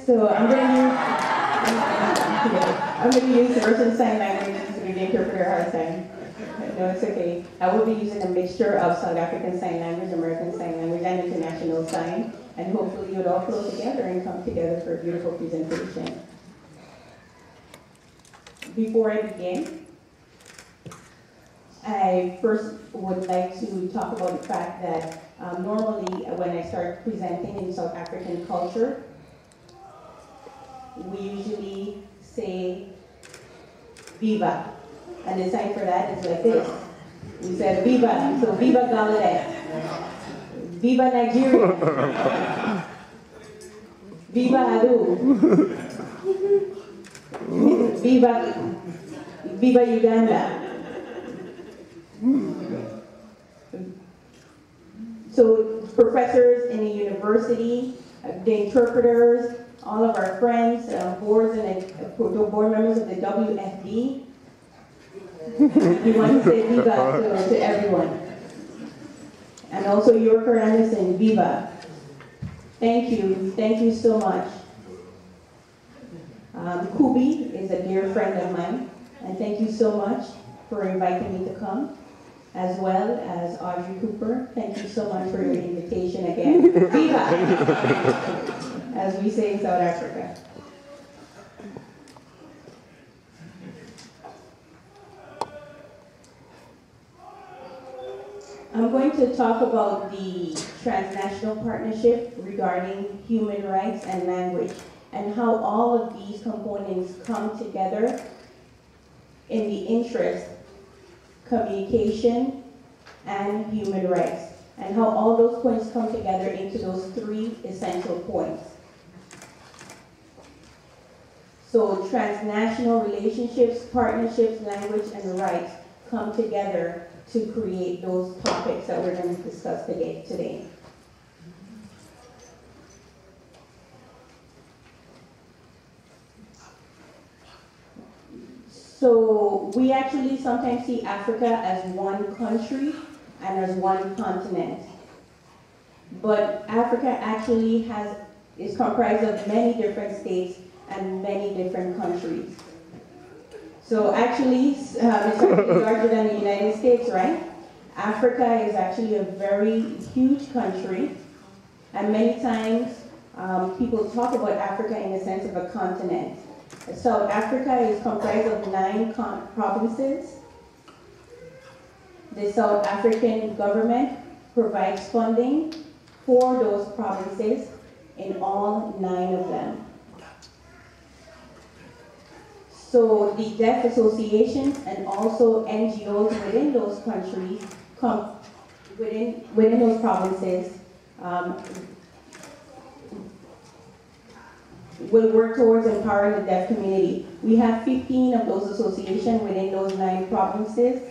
So I'm going to use the Russian Sign Language to be the interpreter hard sign. No, it's okay. I will be using a mixture of South African Sign Language, American Sign Language, and International Sign, and hopefully it would all flow together and come together for a beautiful presentation. Before I begin, I first would like to talk about the fact that normally when I start presenting in South African culture, we usually say Viva. And the sign for that is like this. We said Viva, so Viva Gallaudet. Viva Nigeria. Viva Adu. Viva Uganda. So professors in the university, the interpreters, all of our friends, board members of the WFD, we want to say Viva to everyone. And also Yorker Anderson, Viva. Thank you so much. Kubi is a dear friend of mine, and thank you so much for inviting me to come, as well as Audrey Cooper. Thank you so much for your invitation again. Viva! As we say in South Africa. I'm going to talk about the transnational partnership regarding human rights and language, and how all of these components come together in the interest, communication, and human rights, and how all those points come together into those three essential points. So transnational relationships, partnerships, language, and rights come together to create those topics that we're going to discuss today. So we actually sometimes see Africa as one country and as one continent. But Africa actually is comprised of many different states and many different countries. So actually, it's larger than the United States, right? Africa is actually a very huge country, and many times people talk about Africa in the sense of a continent. South Africa is comprised of 9 provinces. The South African government provides funding for those provinces in all 9 of them. So the deaf associations and also NGOs within those countries, within those provinces, will work towards empowering the deaf community. We have 15 of those associations within those 9 provinces.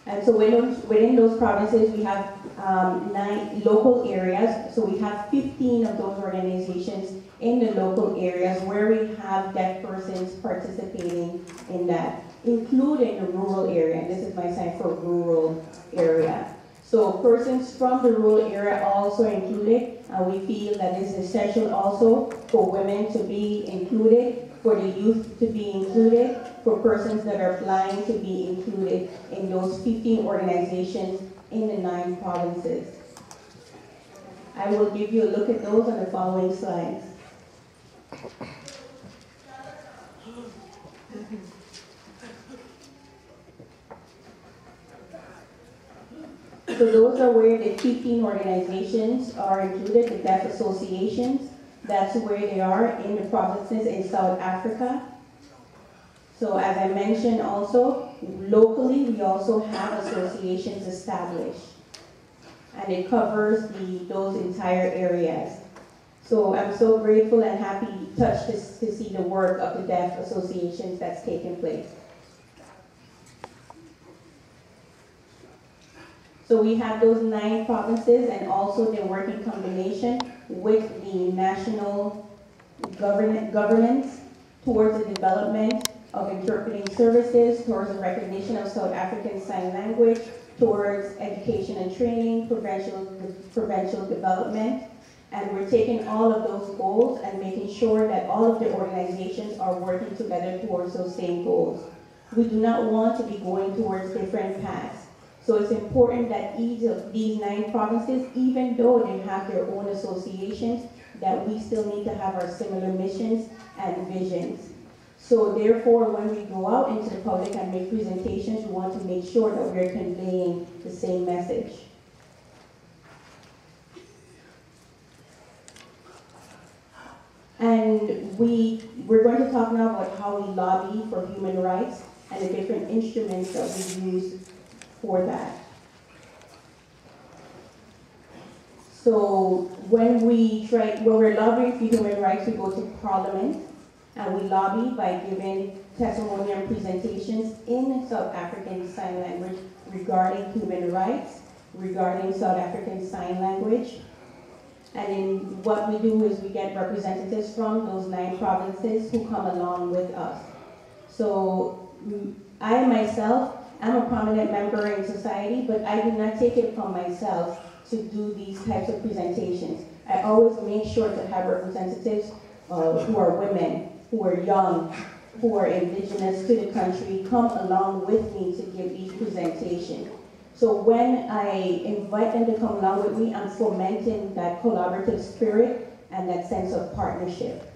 And so within those provinces, we have 9 local areas. So we have 15 of those organizations in the local areas where we have deaf persons participating in that, including the rural area. And this is my sign for rural area. So persons from the rural area also included. We feel that it's essential also for women to be included, for the youth to be included, for persons that are blind to be included in those 15 organizations in the 9 provinces. I will give you a look at those on the following slides. So those are where the 15 organizations are included, the deaf associations. That's where they are in the provinces in South Africa. So as I mentioned also, locally we also have associations established. And it covers those entire areas. So I'm so grateful and happy, touched to see the work of the deaf associations that's taken place. So we have those 9 provinces, and also they work in combination with the national governance towards the development of interpreting services, towards the recognition of South African Sign Language, towards education and training, provincial development, And we're taking all of those goals and making sure that all of the organizations are working together towards those same goals. We do not want to be going towards different paths. So it's important that each of these 9 provinces, even though they have their own associations, that we still need to have our similar missions and visions. So therefore, when we go out into the public and make presentations, we want to make sure that we're conveying the same message. And we're going to talk now about how we lobby for human rights and the different instruments that we use for that. So when we're lobbying for human rights, we go to Parliament and we lobby by giving testimony and presentations in South African Sign Language regarding human rights, regarding South African Sign Language. And then what we do is we get representatives from those 9 provinces who come along with us. So I myself am a prominent member in society, but I do not take it upon myself to do these types of presentations. I always make sure to have representatives who are women, who are young, who are indigenous to the country, come along with me to give each presentation. So when I invite them to come along with me, I'm fomenting that collaborative spirit and that sense of partnership.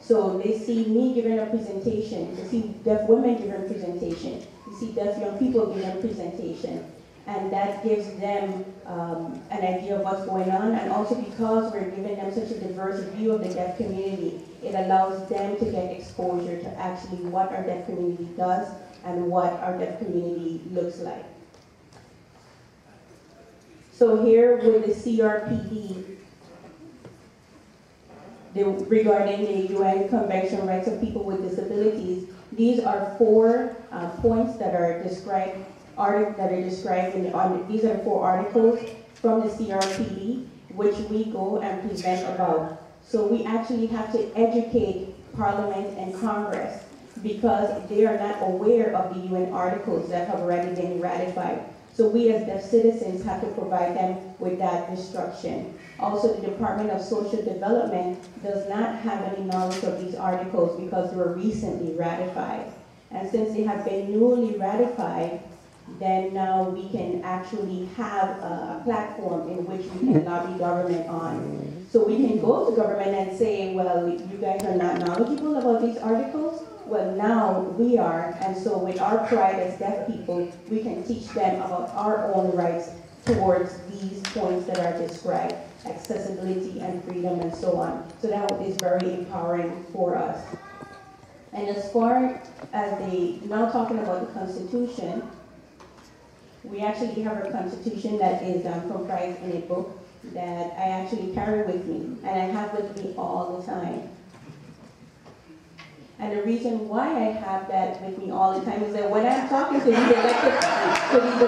So they see me giving a presentation, they see deaf women giving a presentation, they see deaf young people giving a presentation, and that gives them an idea of what's going on. And also because we're giving them such a diverse view of the deaf community, it allows them to get exposure to actually what our deaf community does and what our deaf community looks like. So here with the CRPD, regarding the UN Convention on Rights of People with Disabilities, these are 4 points that are described. These are 4 articles from the CRPD, which we go and present about. So we actually have to educate Parliament and Congress because they are not aware of the UN articles that have already been ratified. So we as deaf citizens have to provide them with that instruction. Also, the Department of Social Development does not have any knowledge of these articles because they were recently ratified. And since they have been newly ratified, then now we can actually have a platform in which we can lobby government on. So we can go to government and say, well, you guys are not knowledgeable about these articles. Well, now we are, and so with our pride as deaf people, we can teach them about our own rights towards these points that are described, accessibility and freedom and so on. So that is very empowering for us. And as far as now talking about the Constitution, we actually have a Constitution that is comprised in a book that I actually carry with me, and I have with me all the time. And the reason why I have that with me all the time is that when I'm talking to these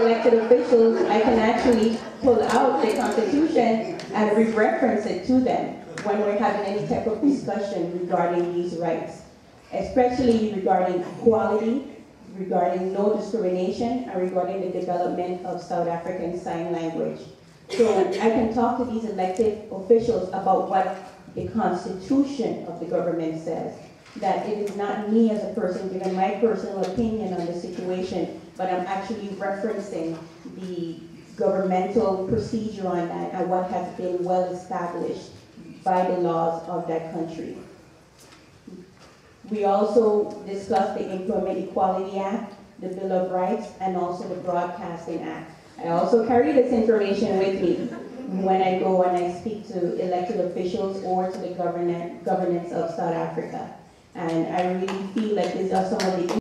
elected officials, I can actually pull out the Constitution and re-reference it to them when we're having any type of discussion regarding these rights, especially regarding equality, regarding no discrimination, and regarding the development of South African Sign Language. So I can talk to these elected officials about what the Constitution of the government says. That it is not me as a person giving my personal opinion on the situation, but I'm actually referencing the governmental procedure on that and what has been well established by the laws of that country. We also discussed the Employment Equality Act, the Bill of Rights, and also the Broadcasting Act. I also carry this information with me when I go and I speak to elected officials or to the governance of South Africa. And I really feel like these are some of the